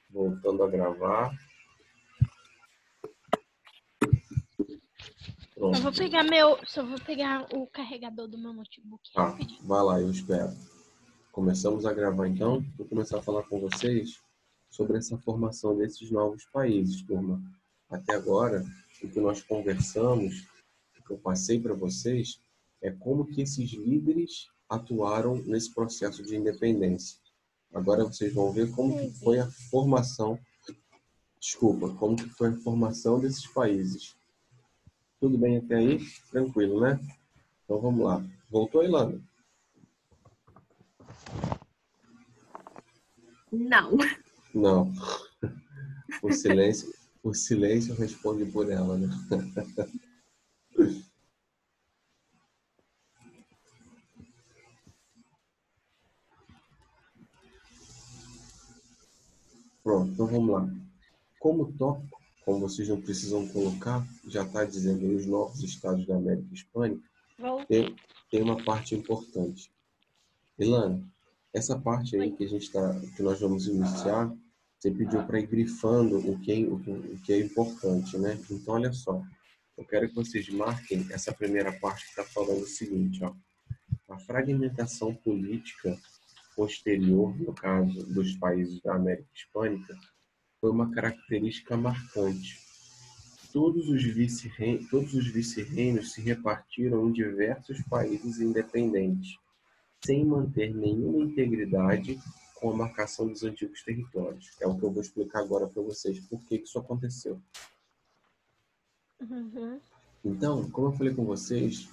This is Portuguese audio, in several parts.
Voltando a gravar. Pronto. Só vou pegar o carregador do meu notebook. Tá, vai lá, eu espero. Começamos a gravar então. Vou começar a falar com vocês sobre essa formação desses novos países, turma. Até agora, o que nós conversamos, o que eu passei para vocês, é como que esses líderes atuaram nesse processo de independência. Agora vocês vão ver como que foi a formação, como que foi a formação desses países. Tudo bem até aí? Tranquilo, né? Então vamos lá. Voltou, Ilana? Não. Não. O silêncio responde por ela, né? Pronto, então vamos lá. Como tópico, como vocês não precisam colocar, já está dizendo aí os novos estados da América Hispânica, tem uma parte importante. Ilana, essa parte aí que nós vamos iniciar, você pediu para ir grifando o que é importante, né? Então, olha só, eu quero que vocês marquem essa primeira parte que está falando o seguinte, ó. A fragmentação política posterior, no caso dos países da América Hispânica, foi uma característica marcante. Todos os vice-reinos se repartiram em diversos países independentes, sem manter nenhuma integridade com a marcação dos antigos territórios. É o que eu vou explicar agora para vocês, por que isso aconteceu. Uhum. Então, como eu falei com vocês,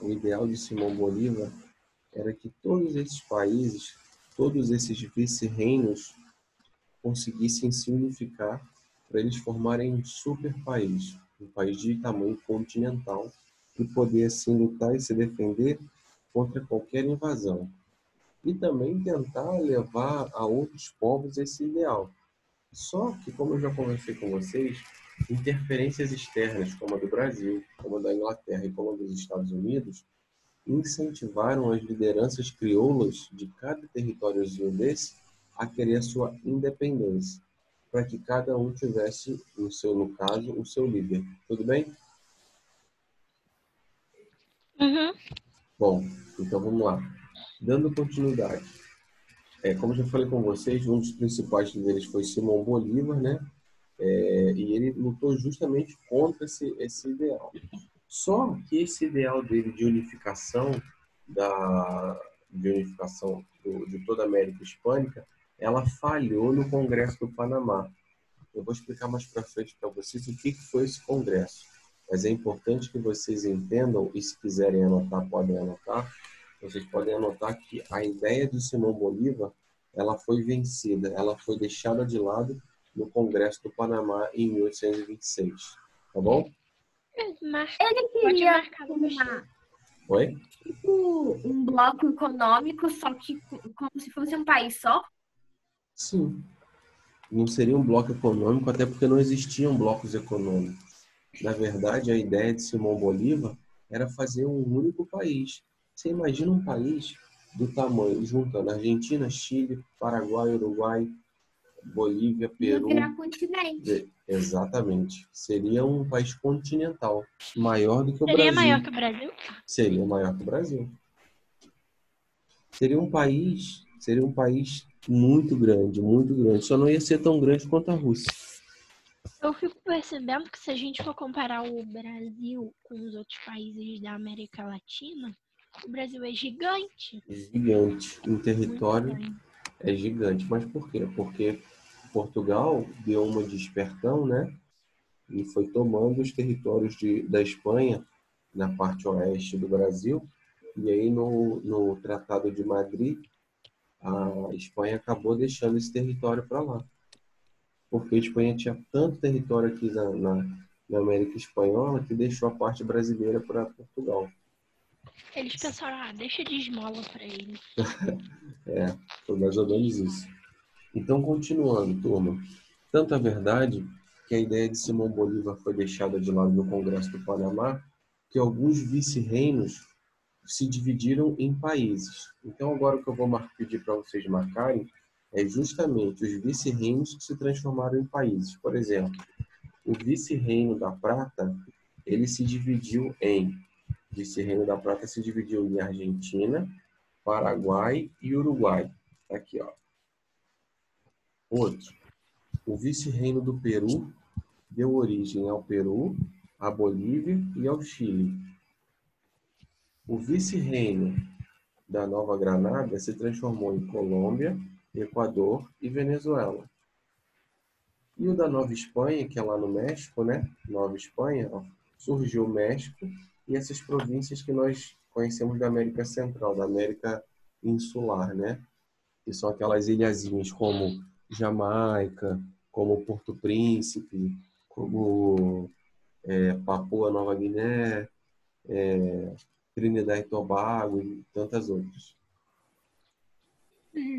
o ideal de Simão Bolívar era que todos esses países, todos esses vice-reinos conseguissem se unificar para eles formarem um super país, um país de tamanho continental que pudesse lutar e se defender contra qualquer invasão. E também tentar levar a outros povos esse ideal. Só que, como eu já conversei com vocês, interferências externas, como a do Brasil, como a da Inglaterra e como a dos Estados Unidos, incentivaram as lideranças crioulas de cada territóriozinho desse a querer a sua independência, para que cada um tivesse, no caso, o seu líder. Tudo bem? Uhum. Bom, então vamos lá. Dando continuidade. Como eu já falei com vocês, um dos principais líderes foi Simão Bolívar, né? E ele lutou justamente contra esse ideal. Só que esse ideal dele de unificação de toda a América Hispânica, ela falhou no Congresso do Panamá. Eu vou explicar mais para frente para vocês o que foi esse congresso. Mas é importante que vocês entendam, e se quiserem anotar, podem anotar. Vocês podem anotar que a ideia de Simão Bolívar, ela foi vencida, ela foi deixada de lado no Congresso do Panamá em 1826. Tá bom? Ele queria formar Oi? tipo um bloco econômico, só que como se fosse um país só? Sim. Não seria um bloco econômico, até porque não existiam blocos econômicos. Na verdade, a ideia de Simão Bolívar era fazer um único país. Você imagina um país do tamanho, juntando Argentina, Chile, Paraguai, Uruguai, Bolívia, Peru. Virar continente. Exatamente. Seria um país continental, maior do que o Brasil. Seria maior que o Brasil? Seria maior que o Brasil. Seria um país muito grande, muito grande. Só não ia ser tão grande quanto a Rússia. Eu fico percebendo que se a gente for comparar o Brasil com os outros países da América Latina, o Brasil é gigante. Gigante. Em território é gigante. Mas por quê? Porque Portugal deu uma de espertão, né? E foi tomando os territórios da Espanha, na parte oeste do Brasil. E aí, no Tratado de Madrid, a Espanha acabou deixando esse território para lá. Porque a Espanha tinha tanto território aqui na América Espanhola que deixou a parte brasileira para Portugal. Eles pensaram, deixa de esmola para ele. Foi mais ou menos isso. Então, continuando, turma. Tanto é verdade que a ideia de Simão Bolívar foi deixada de lado no Congresso do Panamá, que alguns vice-reinos se dividiram em países. Então, agora o que eu vou pedir para vocês marcarem é justamente os vice-reinos que se transformaram em países. Por exemplo, o vice-reino da Prata, ele se dividiu em... O vice-reino da Prata se dividiu em Argentina, Paraguai e Uruguai. Aqui, ó. Outro. O vice-reino do Peru deu origem ao Peru, à Bolívia e ao Chile. O vice-reino da Nova Granada se transformou em Colômbia, Equador e Venezuela. E o da Nova Espanha, que é lá no México, né? Nova Espanha, ó, surgiu o México e essas províncias que nós conhecemos da América Central, da América Insular, né? Que são aquelas ilhazinhas como Jamaica, como Porto Príncipe, como Papua Nova Guiné, Trinidad e Tobago e tantas outras.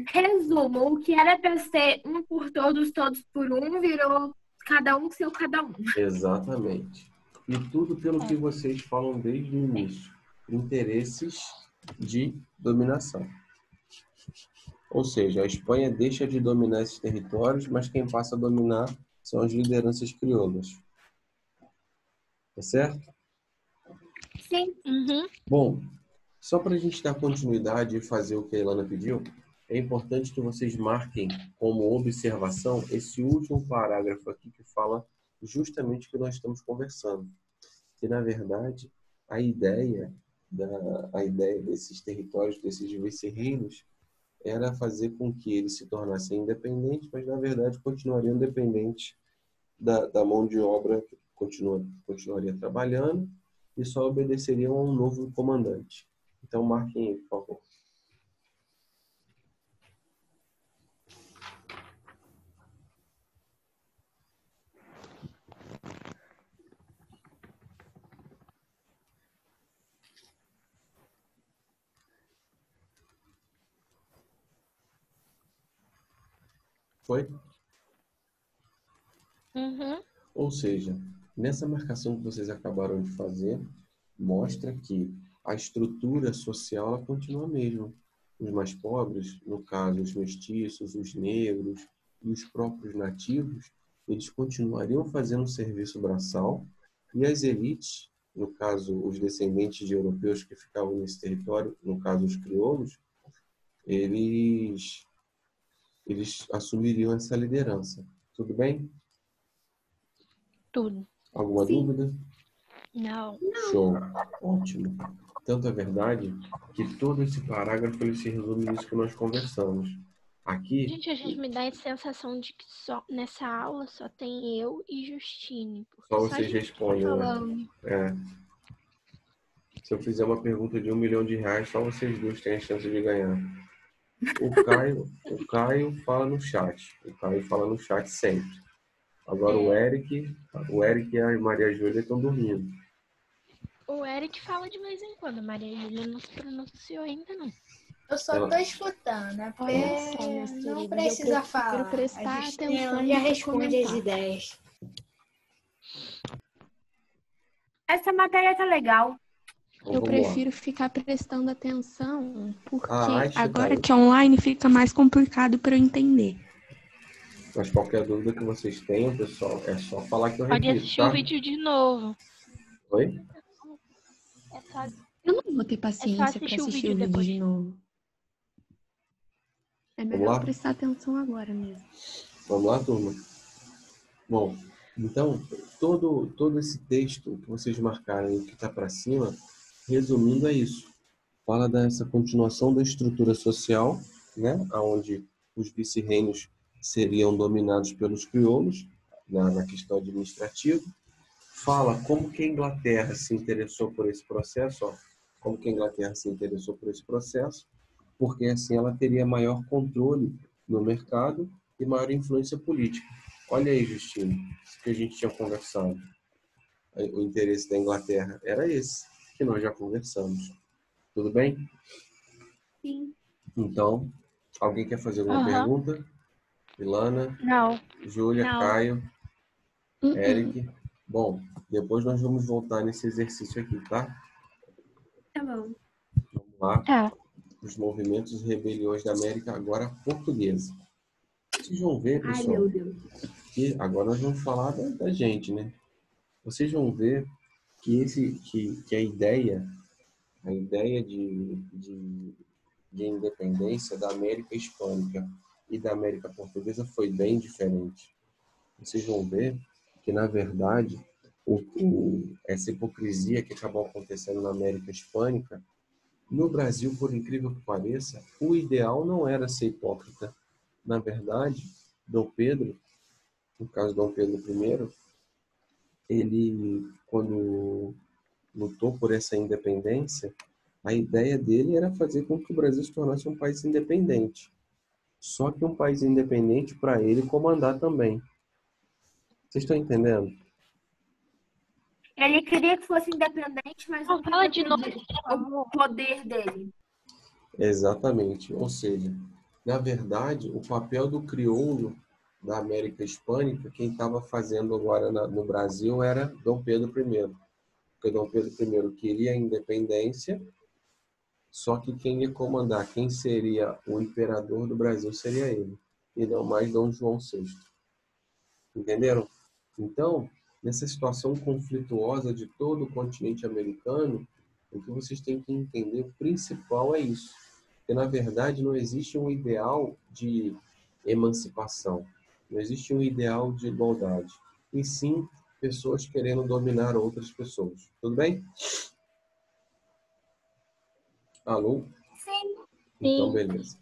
Resumo, o que era para ser um por todos, todos por um, virou cada um seu cada um. Exatamente. E tudo pelo que vocês falam desde o início. Interesses de dominação. Ou seja, a Espanha deixa de dominar esses territórios, mas quem passa a dominar são as lideranças crioulas. Tá certo? Sim. Uhum. Bom, só para a gente dar continuidade e fazer o que a Ilana pediu, é importante que vocês marquem como observação esse último parágrafo aqui que fala justamente o que nós estamos conversando. Que, na verdade, a ideia desses territórios, desses vice-reinos, era fazer com que eles se tornassem independentes, mas, na verdade, continuariam dependentes da mão de obra que continuaria trabalhando e só obedeceriam a um novo comandante. Então, marquem aí, por favor. Foi? Uhum. Ou seja, nessa marcação que vocês acabaram de fazer, mostra que a estrutura social ela continua a mesma. Os mais pobres, no caso os mestiços, os negros e os próprios nativos, eles continuariam fazendo serviço braçal e as elites, no caso os descendentes de europeus que ficavam nesse território, no caso os crioulos, eles assumiriam essa liderança. Tudo bem? Tudo. Alguma dúvida? Não. Show. Ótimo. Tanto é verdade que todo esse parágrafo ele se resume nisso que nós conversamos. Aqui... Gente, a gente me dá a sensação de que só nessa aula só tem eu e Justine. Só vocês respondem, né? Se eu fizer uma pergunta de R$1 milhão, só vocês dois têm a chance de ganhar. O Caio fala no chat. O Caio fala no chat sempre. Agora o Eric e a Maria Júlia estão dormindo. O Eric fala de vez em quando. A Maria Júlia não se pronunciou ainda, não. Eu só tô escutando, né? Porque não precisa falar. Prestar atenção. Já responde as ideias. Essa matéria tá legal. Então, eu vamos prefiro lá. ficar prestando atenção, porque acho agora que que é online fica mais complicado para eu entender. Mas qualquer dúvida que vocês tenham, pessoal, é só falar que eu Pode repito, assistir tá? o vídeo de novo. Oi? É só... Eu não vou ter paciência para assistir o assistir vídeo o vídeo depois. de novo. É Vamos melhor lá? prestar atenção agora mesmo. Vamos lá, turma? Bom, então, todo esse texto que vocês marcaram e que está para cima, resumindo é isso. Fala dessa continuação da estrutura social, né? Onde os vice-reinos seriam dominados pelos crioulos, na questão administrativa. Fala como que a Inglaterra se interessou por esse processo, ó. Como que a Inglaterra se interessou por esse processo, porque assim ela teria maior controle no mercado e maior influência política. Olha aí, Justino, isso que a gente tinha conversado. O interesse da Inglaterra era esse, que nós já conversamos. Tudo bem? Sim. Então, alguém quer fazer alguma pergunta? Ilana? Não. Júlia? Não. Caio? Eric? Bom, depois nós vamos voltar nesse exercício aqui, tá? Tá bom. Vamos lá. Tá. Os movimentos e rebeliões da América agora portuguesa. Vocês vão ver, Ai, pessoal, meu Deus. que agora nós vamos falar da gente, né? Vocês vão ver que a ideia de independência da América Hispânica e da América Portuguesa foi bem diferente. Vocês vão ver que, na verdade, essa hipocrisia que acabou acontecendo na América Hispânica, no Brasil, por incrível que pareça, o ideal não era ser hipócrita. Na verdade, Dom Pedro, no caso Dom Pedro I, ele, quando lutou por essa independência, a ideia dele era fazer com que o Brasil se tornasse um país independente. Só que um país independente para ele comandar também. Vocês estão entendendo? Ele queria que fosse independente, mas não fala de queria novo, perder o poder dele. Exatamente. Ou seja, na verdade, o papel do crioulo da América Hispânica, quem estava fazendo agora no Brasil era Dom Pedro I. Porque Dom Pedro I queria a independência, só que quem ia comandar, quem seria o imperador do Brasil seria ele, e não mais Dom João VI. Entenderam? Então, nessa situação conflituosa de todo o continente americano, o que vocês têm que entender, o principal é isso. Porque, na verdade, não existe um ideal de emancipação, não existe um ideal de igualdade, e sim pessoas querendo dominar outras pessoas. Tudo bem? Alô? Sim. Então, beleza.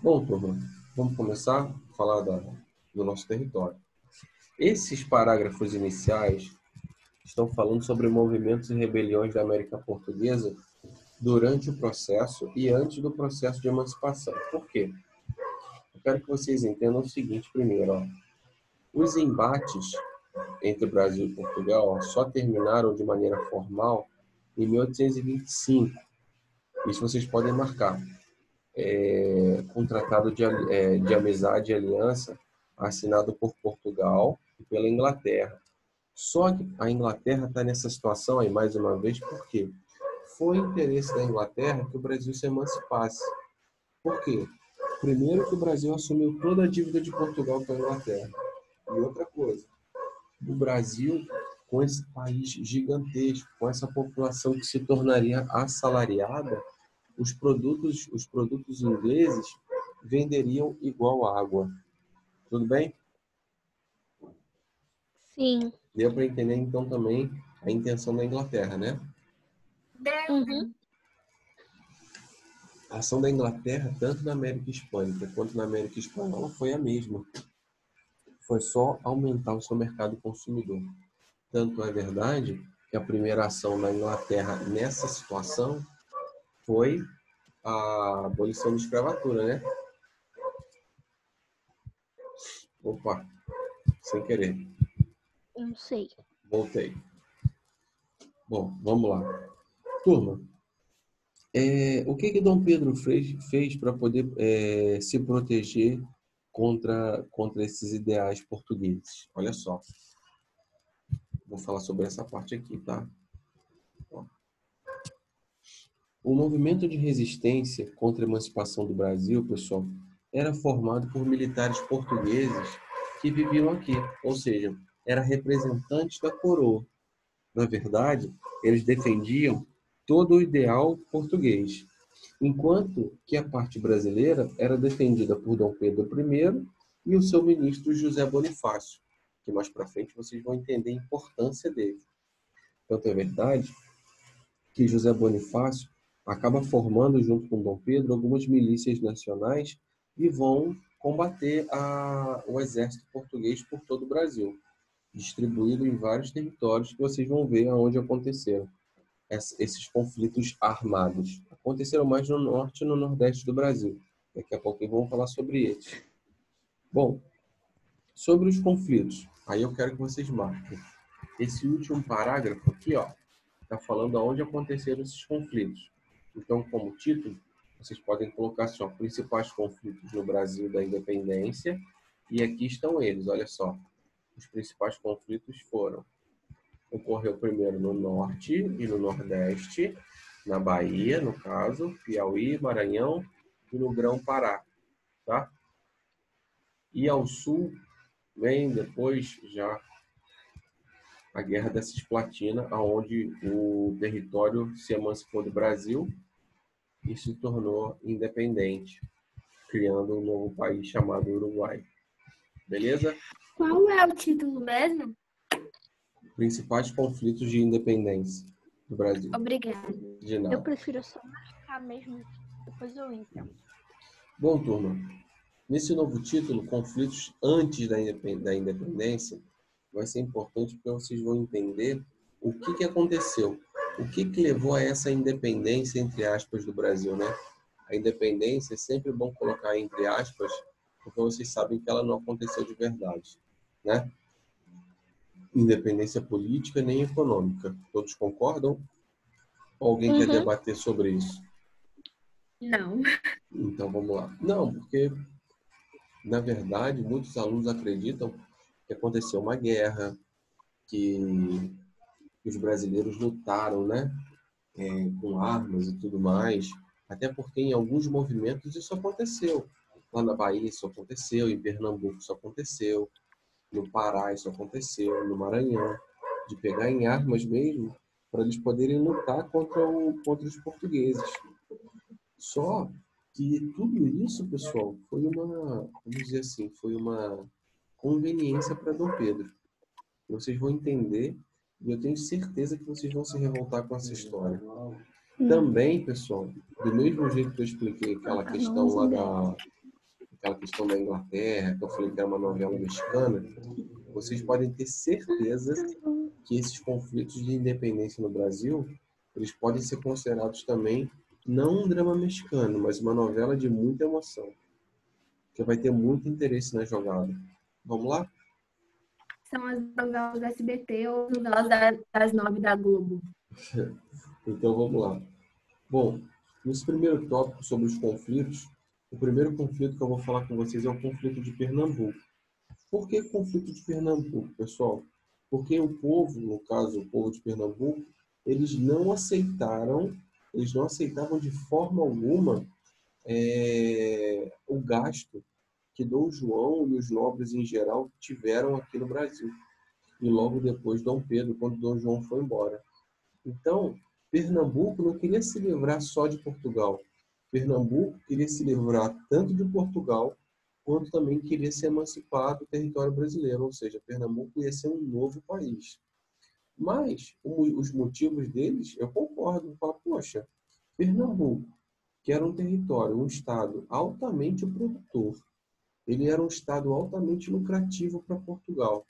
Bom, turma, vamos começar a falar do nosso território. Esses parágrafos iniciais estão falando sobre movimentos e rebeliões da América Portuguesa durante o processo e antes do processo de emancipação. Por quê? Eu quero que vocês entendam o seguinte primeiro. Ó. Os embates entre Brasil e Portugal só terminaram de maneira formal em 1825. Isso vocês podem marcar. Com o Tratado de Amizade e Aliança assinado por Portugal e pela Inglaterra. Só que a Inglaterra está nessa situação aí, mais uma vez, porque foi interesse da Inglaterra que o Brasil se emancipasse. Por quê? Primeiro que o Brasil assumiu toda a dívida de Portugal com a Inglaterra. E outra coisa, o Brasil, com esse país gigantesco, com essa população que se tornaria assalariada, os produtos ingleses venderiam igual água. Tudo bem? Sim. Deu para entender, então, também a intenção da Inglaterra, né? Uhum. A ação da Inglaterra, tanto na América Hispânica quanto na América Espanhola, foi a mesma. Foi só aumentar o seu mercado consumidor. Tanto é verdade que a primeira ação da Inglaterra nessa situação foi a abolição da escravatura, né? Opa, sem querer. Não sei. Voltei. Bom, vamos lá. Turma, o que Dom Pedro fez para poder se proteger contra esses ideais portugueses? Olha só. Vou falar sobre essa parte aqui, tá? Ó. O movimento de resistência contra a emancipação do Brasil, pessoal, era formado por militares portugueses que viviam aqui, ou seja, eram representantes da coroa. Na verdade, eles defendiam todo o ideal português, enquanto que a parte brasileira era defendida por Dom Pedro I e o seu ministro José Bonifácio, que mais para frente vocês vão entender a importância dele. Tanto é verdade que José Bonifácio acaba formando, junto com Dom Pedro, algumas milícias nacionais e vão combater o exército português por todo o Brasil, distribuído em vários territórios que vocês vão ver aonde aconteceram esses conflitos armados. Aconteceram mais no norte e no nordeste do Brasil. Daqui a pouquinho vamos falar sobre eles. Bom, sobre os conflitos, aí eu quero que vocês marquem. Esse último parágrafo aqui, ó, está falando aonde aconteceram esses conflitos. Então, como título, vocês podem colocar assim, ó, principais conflitos no Brasil da independência, e aqui estão eles, olha só. Os principais conflitos ocorreu primeiro no norte e no nordeste, na Bahia, no caso, Piauí, Maranhão e no Grão-Pará, tá? E ao sul vem depois já a Guerra da Cisplatina, onde o território se emancipou do Brasil e se tornou independente, criando um novo país chamado Uruguai. Beleza? Qual é o título mesmo? Principais conflitos de independência do Brasil. Obrigada. De nada. Eu prefiro só marcar mesmo, depois eu entro. Bom, turma, nesse novo título, Conflitos antes da Independência, vai ser importante porque vocês vão entender o que aconteceu, o que levou a essa independência, entre aspas, do Brasil, né? A independência é sempre bom colocar entre aspas, porque vocês sabem que ela não aconteceu de verdade, né? Independência política nem econômica. Todos concordam? Ou alguém quer debater sobre isso? Não. Então, vamos lá. Não, porque, na verdade, muitos alunos acreditam que aconteceu uma guerra, que os brasileiros lutaram, né? Com armas e tudo mais. Até porque em alguns movimentos isso aconteceu. Lá na Bahia isso aconteceu, em Pernambuco isso aconteceu, no Pará isso aconteceu, no Maranhão. De pegar em armas mesmo, para eles poderem lutar contra os portugueses. Só que tudo isso, pessoal, foi vamos dizer assim, foi uma conveniência para Dom Pedro. Vocês vão entender e eu tenho certeza que vocês vão se revoltar com essa história. Também, pessoal, do mesmo jeito que eu expliquei aquela questão lá aquela questão da Inglaterra, que eu falei que era uma novela mexicana, vocês podem ter certeza que esses conflitos de independência no Brasil, eles podem ser considerados também não um drama mexicano, mas uma novela de muita emoção, que vai ter muito interesse na jogada. Vamos lá? São as novelas do SBT ou as novelas das 9 da Globo. Então vamos lá. Bom, nesse primeiro tópico sobre os conflitos, o primeiro conflito que eu vou falar com vocês é o conflito de Pernambuco. Por que conflito de Pernambuco, pessoal? Porque o povo, no caso, o povo de Pernambuco, eles não aceitavam de forma alguma o gasto que Dom João e os nobres em geral tiveram aqui no Brasil. E logo depois Dom Pedro, quando Dom João foi embora. Então, Pernambuco não queria se livrar só de Portugal. Pernambuco queria se livrar tanto de Portugal, quanto também queria se emancipar do território brasileiro. Ou seja, Pernambuco ia ser um novo país. Mas os motivos deles, eu concordo. Eu falo, poxa, Pernambuco, que era um território, um estado altamente produtor, ele era um estado altamente lucrativo para Portugal.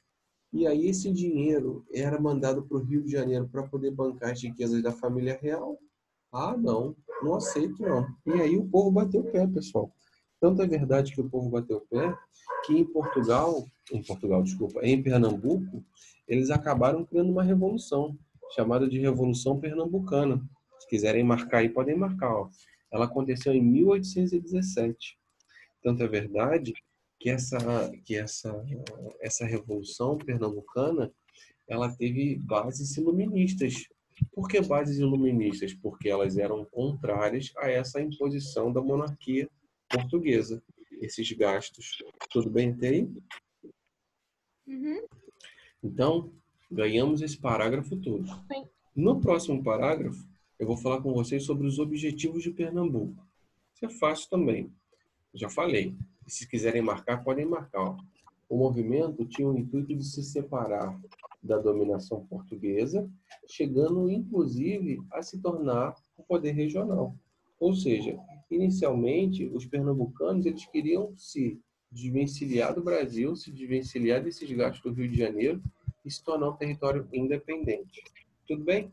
E aí esse dinheiro era mandado para o Rio de Janeiro para poder bancar as riquezas da família real? Ah, não aceito não. E aí o povo bateu o pé, pessoal. Tanto é verdade que o povo bateu o pé, que em Pernambuco, eles acabaram criando uma revolução, chamada de Revolução Pernambucana. Se quiserem marcar aí, podem marcar. Ó. Ela aconteceu em 1817. Tanto é verdade que essa revolução pernambucana, ela teve bases iluministas. Por que bases iluministas? Porque elas eram contrárias a essa imposição da monarquia portuguesa, esses gastos. Tudo bem até aí? Então, ganhamos esse parágrafo todo. No próximo parágrafo, eu vou falar com vocês sobre os objetivos de Pernambuco. Isso é fácil também. Já falei. E se quiserem marcar, podem marcar. Ó. O movimento tinha o intuito de se separar da dominação portuguesa, chegando inclusive a se tornar um poder regional. Ou seja, inicialmente os pernambucanos eles queriam se desvencilhar do Brasil, se desvencilhar desses gastos do Rio de Janeiro e se tornar um território independente. Tudo bem?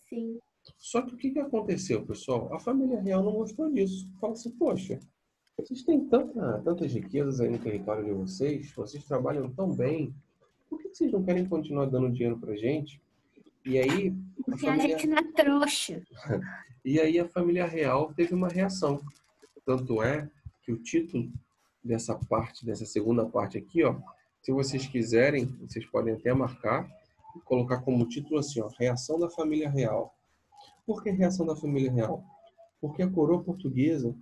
Sim. Só que o que aconteceu, pessoal? A família real não gostou disso. Fala assim, poxa, vocês têm tantas riquezas aí no território de vocês trabalham tão bem, por que vocês não querem continuar dando dinheiro pra gente? E aí... Porque a gente não é trouxa. E aí a família real teve uma reação. Tanto é que o título dessa segunda parte aqui, ó, se vocês quiserem, vocês podem até marcar e colocar como título assim, ó, Reação da Família Real. Por que reação da família real? Porque a coroa portuguesa,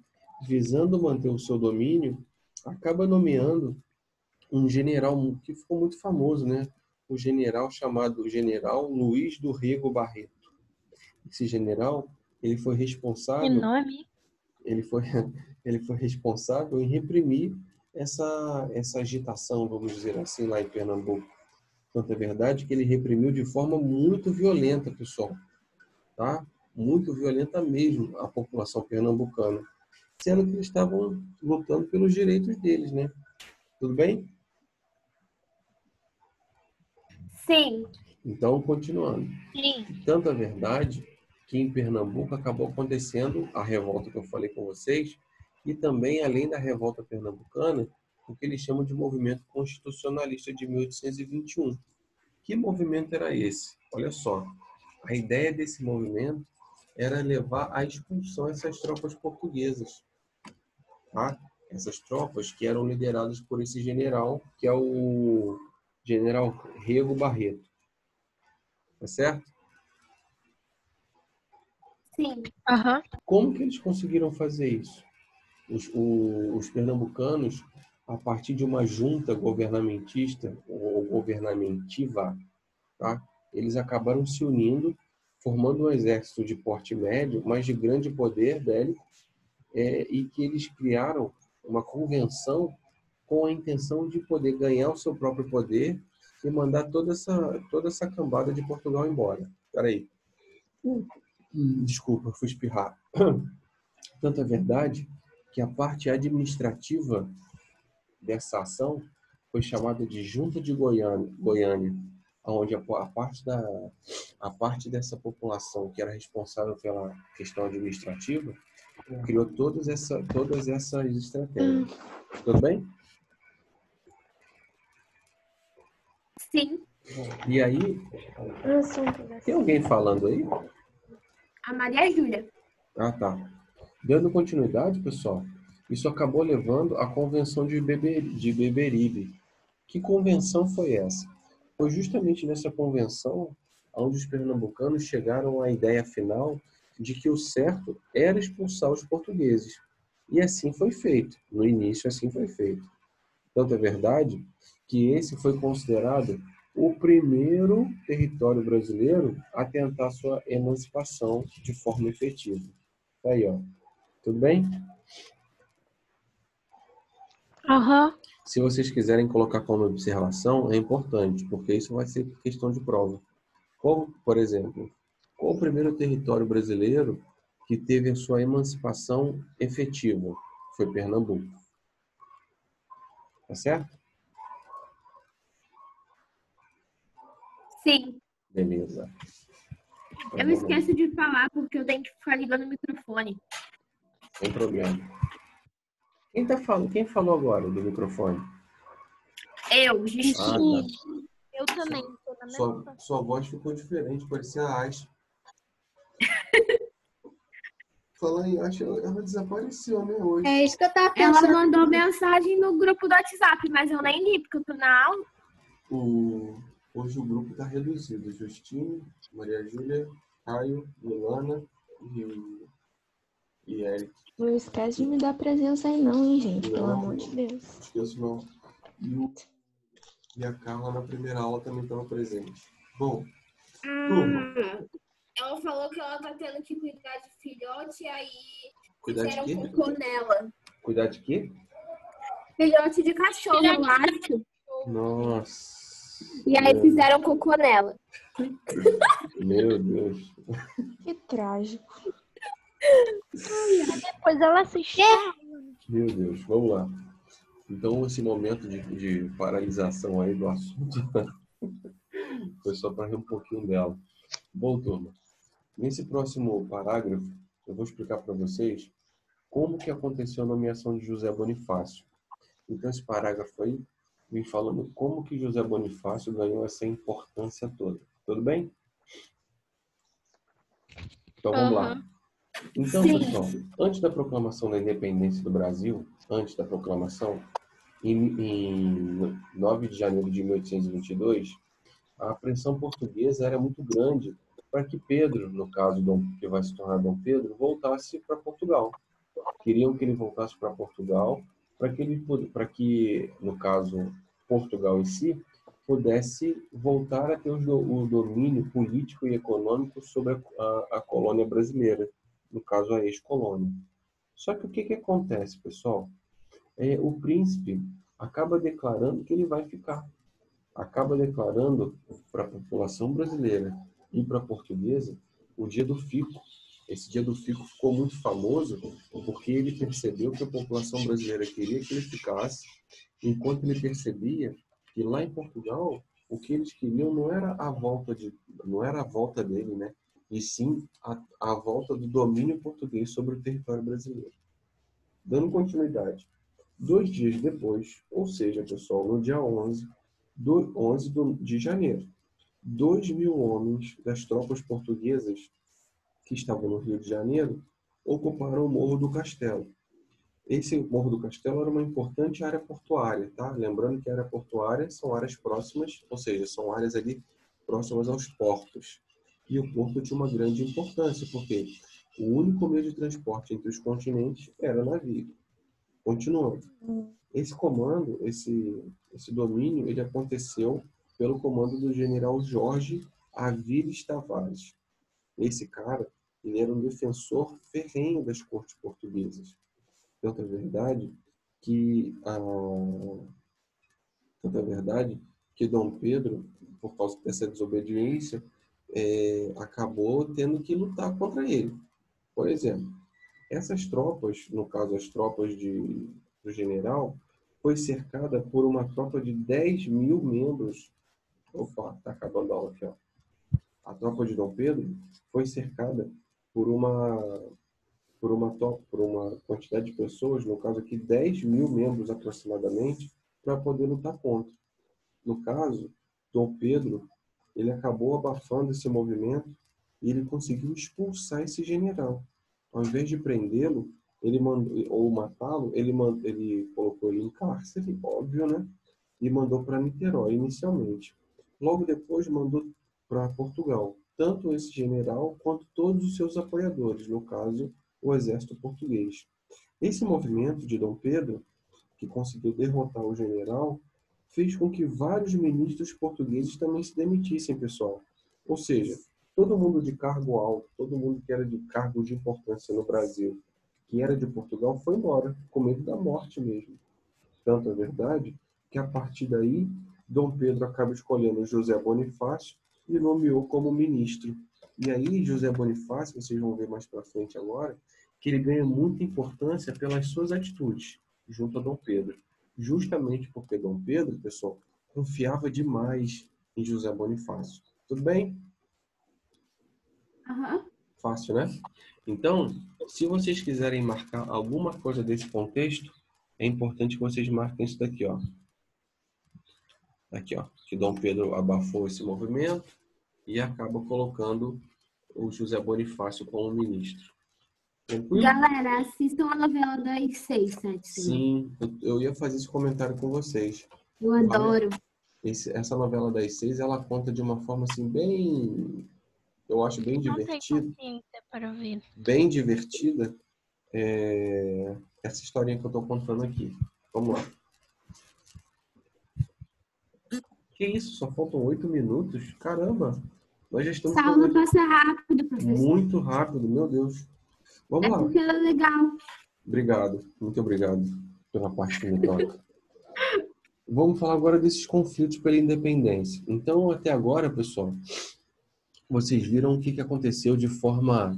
visando manter o seu domínio, acaba nomeando um general que ficou muito famoso, né? O general chamado General Luiz do Rego Barreto. Esse general, ele foi responsável... Que nome? Ele foi responsável em reprimir essa agitação, vamos dizer assim, lá em Pernambuco. Tanto é verdade que ele reprimiu de forma muito violenta, pessoal. Tá? Muito violenta mesmo a população pernambucana. Sendo que eles estavam lutando pelos direitos deles, né? Tudo bem? Sim. Então, continuando. Sim. Tanto é verdade que em Pernambuco acabou acontecendo a revolta que eu falei com vocês, e também, além da revolta pernambucana, o que eles chamam de movimento constitucionalista de 1821. Que movimento era esse? Olha só, a ideia desse movimento era levar à expulsão essas tropas portuguesas. Tá? Essas tropas que eram lideradas por esse general, que é o General Rego Barreto. Tá certo? Sim. Aham. Como que eles conseguiram fazer isso? Os pernambucanos, a partir de uma junta governamentista ou governamentiva, tá? Eles acabaram se unindo, formando um exército de porte médio, mas de grande poder bélico, e que eles criaram uma convenção com a intenção de poder ganhar o seu próprio poder e mandar toda essa cambada de Portugal embora. Espera aí. Desculpa, fui espirrar. Tanto é verdade que a parte administrativa dessa ação foi chamada de Junta de Goiânia, onde a parte dessa população que era responsável pela questão administrativa criou todas essas estratégias. Tudo bem? Sim. E aí, tem alguém falando aí? A Maria Júlia. Ah, tá. Dando continuidade, pessoal, isso acabou levando à Convenção de Beberibe. Que convenção foi essa? Foi justamente nessa convenção onde os pernambucanos chegaram à ideia final de que o certo era expulsar os portugueses. E assim foi feito. No início, assim foi feito. Tanto é verdade que esse foi considerado o primeiro território brasileiro a tentar sua emancipação de forma efetiva. Tá aí, ó. Tudo bem? Aham. Se vocês quiserem colocar como observação, é importante, porque isso vai ser questão de prova. Como, por exemplo, qual o primeiro território brasileiro que teve a sua emancipação efetiva? Foi Pernambuco. Tá certo? Sim. Beleza. Eu esqueço de falar porque eu tenho que ficar ligando o microfone. Sem problema. Quem tá falando? Quem falou agora do microfone? Eu, Gigi. Ah, tá. Eu também. Tô na mesma. Sua voz ficou diferente, parecia a Ash. Falando em Ash, ela desapareceu, né, hoje. É isso que eu tava Ela pensando. mandou mensagem no grupo do WhatsApp, mas eu nem li, porque eu tô na aula. Hoje o grupo tá reduzido. Justine, Maria Júlia, Caio, Milana e Eric. Não esquece de me dar presença aí não, hein, gente? Pelo Não, amor de Deus. Não esqueço não. E a Carla na primeira aula também estava presente. Bom, turma. Ela falou que ela tá tendo que cuidar de filhote e aí Cuidar de fizeram quê? cocô nela. Cuidar de quê? Filhote de cachorro, eu acho. Nossa. E aí fizeram cocô nela. Meu Deus. Que trágico. Depois ela assiste. Meu Deus, vamos lá. Então, esse momento de paralisação aí do assunto foi só para rir um pouquinho dela. Bom, turma, nesse próximo parágrafo, eu vou explicar para vocês como que aconteceu a nomeação de José Bonifácio. Então, esse parágrafo aí vem falando como que José Bonifácio ganhou essa importância toda. Tudo bem? Então, vamos lá. Então, pessoal, antes da proclamação da independência do Brasil, antes da proclamação, em 9 de janeiro de 1822, a pressão portuguesa era muito grande para que Pedro, no caso que vai se tornar Dom Pedro, voltasse para Portugal. Queriam que ele voltasse para Portugal para que, no caso, Portugal em si, pudesse voltar a ter o domínio político e econômico sobre a colônia brasileira, no caso, a ex-colônia. Só que o que acontece, pessoal? O príncipe acaba declarando que ele vai ficar. Acaba declarando para a população brasileira e para a portuguesa o dia do fico. Esse dia do fico ficou muito famoso porque ele percebeu que a população brasileira queria que ele ficasse, enquanto ele percebia que lá em Portugal o que eles queriam não era a volta dele, né? E sim a volta do domínio português sobre o território brasileiro. Dando continuidade, 2 dias depois, ou seja, pessoal, no dia 11 de janeiro, 2.000 homens das tropas portuguesas que estavam no Rio de Janeiro ocuparam o Morro do Castelo. Esse Morro do Castelo era uma importante área portuária, tá? Lembrando que a área portuária são áreas próximas, ou seja, são áreas ali próximas aos portos. E o porto tinha uma grande importância, porque o único meio de transporte entre os continentes era navio. Continuando. Esse comando, esse domínio, ele aconteceu pelo comando do general Jorge Aviles Tavares. Esse cara, ele era um defensor ferrenho das cortes portuguesas. Tanto é verdade que Dom Pedro, por causa dessa desobediência, acabou tendo que lutar contra ele. Por exemplo, essas tropas, no caso as tropas do general, foi cercada por uma tropa de 10.000 membros. Opa, tá acabando a aula aqui, ó. A tropa de Dom Pedro foi cercada por uma quantidade de pessoas, no caso aqui 10.000 membros aproximadamente, para poder lutar contra. No caso, Dom Pedro, ele acabou abafando esse movimento e ele conseguiu expulsar esse general. Ao invés de prendê-lo, ou matá-lo, ele colocou ele em cárcere, óbvio, né? E mandou para Niterói inicialmente. Logo depois mandou para Portugal, tanto esse general quanto todos os seus apoiadores, no caso, o exército português. Esse movimento de Dom Pedro, que conseguiu derrotar o general, fez com que vários ministros portugueses também se demitissem, pessoal. Ou seja, todo mundo de cargo alto, todo mundo que era de cargo de importância no Brasil, que era de Portugal, foi embora, com medo da morte mesmo. Tanto é verdade que, a partir daí, Dom Pedro acaba escolhendo José Bonifácio e nomeou como ministro. E aí, José Bonifácio, vocês vão ver mais para frente agora, que ele ganha muita importância pelas suas atitudes junto a Dom Pedro. Justamente porque Dom Pedro, pessoal, confiava demais em José Bonifácio. Tudo bem? Uhum. Fácil, né? Então, se vocês quiserem marcar alguma coisa desse contexto, é importante que vocês marquem isso daqui, ó. Aqui, ó. Que Dom Pedro abafou esse movimento e acaba colocando o José Bonifácio como ministro. Tranquilo? Galera, assistam a novela das 6, 7. Sim, eu ia fazer esse comentário com vocês. Eu adoro. Essa novela das 6, ela conta de uma forma assim bem... Eu acho bem divertida. Não tem paciência para ver. Bem divertida. Essa historinha que eu estou contando aqui. Vamos lá. Que isso? Só faltam 8 minutos? Caramba! Nós já estamos... Essa aula passa rápido, professor. Muito rápido, meu Deus. Vamos lá. Porque ela é legal. Obrigado. Muito obrigado pela parte que me toca. Vamos falar agora desses conflitos pela independência. Então, até agora, pessoal, vocês viram o que aconteceu de forma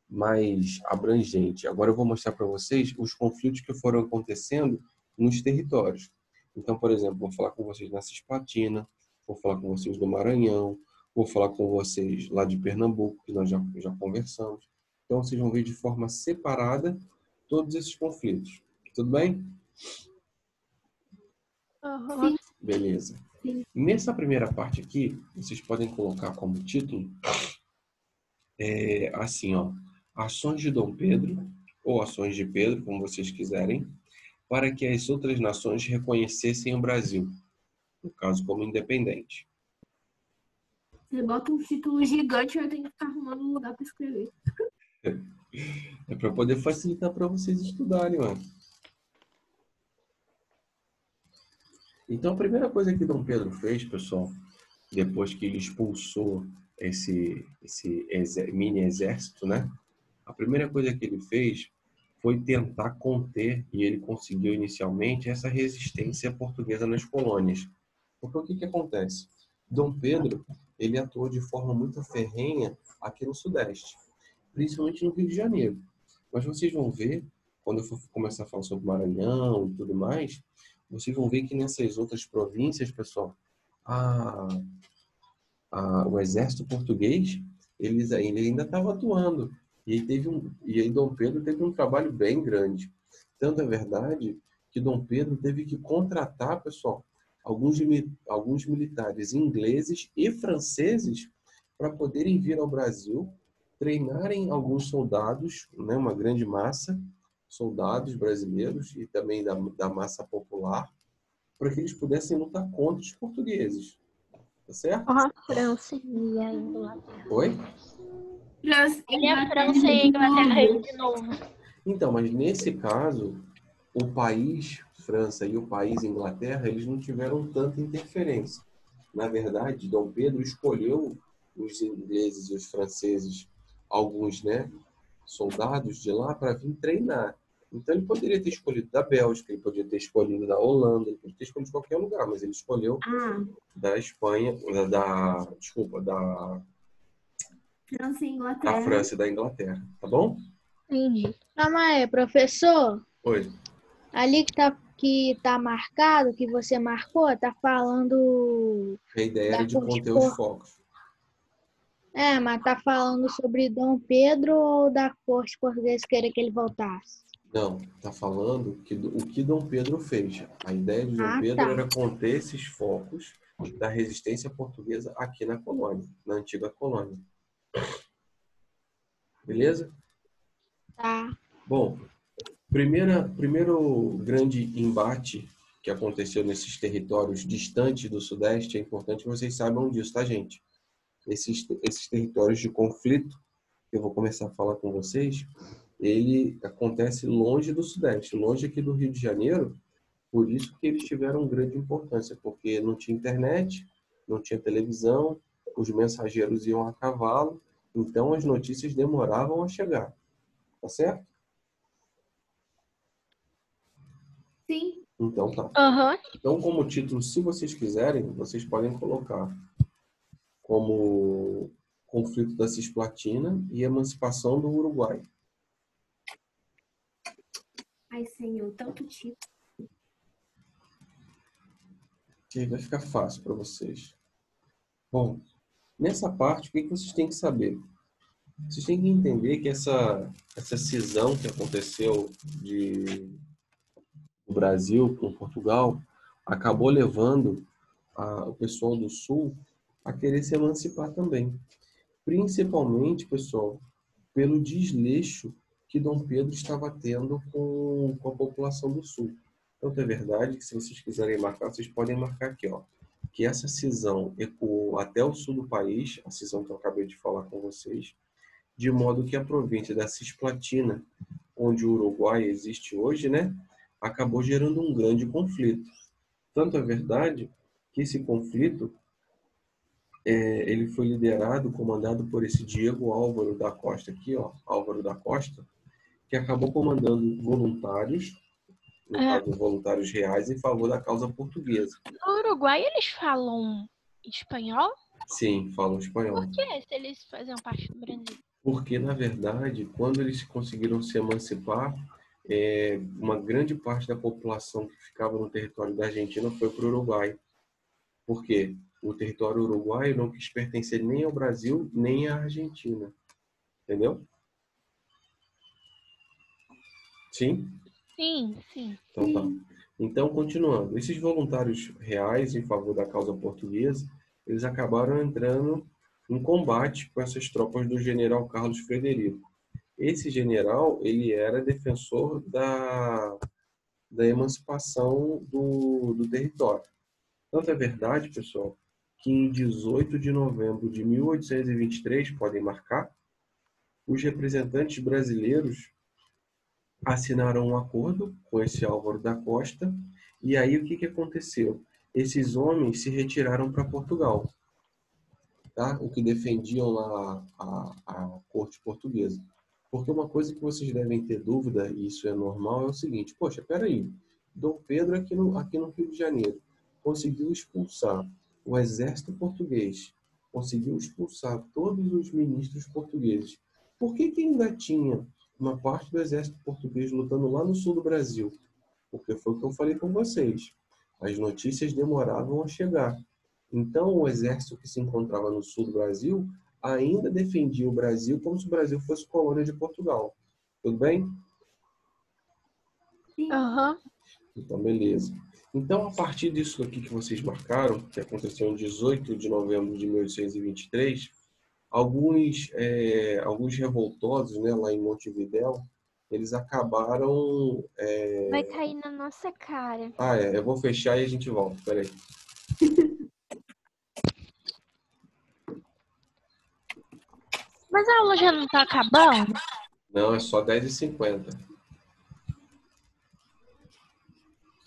mais abrangente. Agora eu vou mostrar para vocês os conflitos que foram acontecendo nos territórios. Então, por exemplo, vou falar com vocês na Cisplatina, vou falar com vocês do Maranhão, vou falar com vocês lá de Pernambuco, que nós já conversamos. Então, vocês vão ver de forma separada todos esses conflitos. Tudo bem? Uhum. Beleza. Sim. Nessa primeira parte aqui, vocês podem colocar como título assim, ó, Ações de Dom Pedro, ou Ações de Pedro, como vocês quiserem, para que as outras nações reconhecessem o Brasil, no caso como independente. Você bota um título gigante e eu tenho que ficar arrumando um lugar para escrever. É para poder facilitar para vocês estudarem, ó. Então, a primeira coisa que Dom Pedro fez, pessoal, depois que ele expulsou esse mini exército, né? A primeira coisa que ele fez foi tentar conter, e ele conseguiu inicialmente, essa resistência portuguesa nas colônias. Porque o que acontece? Dom Pedro, ele atuou de forma muito ferrenha aqui no Sudeste, principalmente no Rio de Janeiro. Mas vocês vão ver, quando eu for começar a falar sobre Maranhão e tudo mais, vocês vão ver que nessas outras províncias, pessoal, o exército português, ele ainda estava atuando. E aí Dom Pedro teve um trabalho bem grande. Tanto é verdade que Dom Pedro teve que contratar, pessoal, alguns militares ingleses e franceses para poderem vir ao Brasil, treinarem alguns soldados, né, uma grande massa, soldados brasileiros e também da massa popular, para que eles pudessem lutar contra os portugueses. Tá certo? A França e a Inglaterra. Oi? A França e a Inglaterra de novo. Então, mas nesse caso, o país França e o país Inglaterra, eles não tiveram tanta interferência. Na verdade, Dom Pedro escolheu os ingleses e os franceses, alguns, né, soldados de lá para vir treinar. Então ele poderia ter escolhido da Bélgica, ele poderia ter escolhido da Holanda, ele poderia ter escolhido de qualquer lugar, mas ele escolheu da Espanha, da França e Inglaterra. A França e da Inglaterra, tá bom? Entendi. Calma professor. Oi. Ali que tá marcado, que você marcou, tá falando... A ideia era de conter os focos. Mas tá falando sobre Dom Pedro ou da corte portuguesa querer que ele voltasse? Não, tá falando o que Dom Pedro fez. A ideia de Dom Pedro era conter esses focos da resistência portuguesa aqui na colônia, na antiga colônia. Beleza? Tá. Bom, primeiro grande embate que aconteceu nesses territórios distantes do Sudeste, é importante que vocês saibam disso, tá, gente? Esses territórios de conflito, que eu vou começar a falar com vocês, ele acontece longe do Sudeste, longe aqui do Rio de Janeiro, por isso que eles tiveram grande importância, porque não tinha internet, não tinha televisão, os mensageiros iam a cavalo, então as notícias demoravam a chegar. Tá certo? Sim. Então tá. Então, como título, se vocês quiserem, vocês podem colocar como Conflito da Cisplatina e Emancipação do Uruguai. Ai, Senhor, tanto tipo. Que vai ficar fácil para vocês. Bom, nessa parte, o que vocês têm que saber? Vocês têm que entender que essa cisão que aconteceu do Brasil com Portugal acabou levando o pessoal do Sul a querer se emancipar também. Principalmente, pessoal, pelo desleixo que Dom Pedro estava tendo com a população do Sul. Tanto é verdade que, se vocês quiserem marcar, vocês podem marcar aqui, ó, que essa cisão ecoou até o sul do país, a cisão que eu acabei de falar com vocês, de modo que a província da Cisplatina, onde o Uruguai existe hoje, né, acabou gerando um grande conflito. Tanto é verdade que esse conflito ele foi liderado, comandado por esse Diego Álvaro da Costa aqui, ó, Álvaro da Costa, que acabou comandando voluntários, no caso, voluntários reais, em favor da causa portuguesa. No Uruguai eles falam espanhol? Sim, falam espanhol. Por que, se eles faziam parte do Brasil? Porque, na verdade, quando eles conseguiram se emancipar, uma grande parte da população que ficava no território da Argentina foi para o Uruguai. Por quê? O território uruguaio não quis pertencer nem ao Brasil, nem à Argentina. Entendeu? Sim? Sim, sim. Então tá. Então, continuando. Esses voluntários reais em favor da causa portuguesa, eles acabaram entrando em combate com essas tropas do general Carlos Frederico. Esse general, ele era defensor da emancipação do território. Tanto é verdade, pessoal, que em 18 de novembro de 1823, podem marcar, os representantes brasileiros assinaram um acordo com esse Álvaro da Costa, e aí o que aconteceu? esses homens se retiraram para Portugal, tá? O que defendiam lá a corte portuguesa. Porque uma coisa que vocês devem ter dúvida, e isso é normal, é o seguinte: poxa, peraí, Dom Pedro aqui no Rio de Janeiro conseguiu expulsar o exército português, conseguiu expulsar todos os ministros portugueses. Por que ainda tinha uma parte do exército português lutando lá no sul do Brasil? Porque foi o que eu falei com vocês. As notícias demoravam a chegar. Então, o exército que se encontrava no sul do Brasil ainda defendia o Brasil como se o Brasil fosse colônia de Portugal. Tudo bem? Aham. Então, beleza. Então, a partir disso aqui que vocês marcaram, que aconteceu em 18 de novembro de 1823, alguns revoltosos, né, lá em Montevidéu, eles acabaram... Vai cair na nossa cara. Eu vou fechar e a gente volta. Peraí. Mas a aula já não tá acabando? Não, é só 10h50.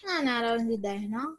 Não era hora de 10, não?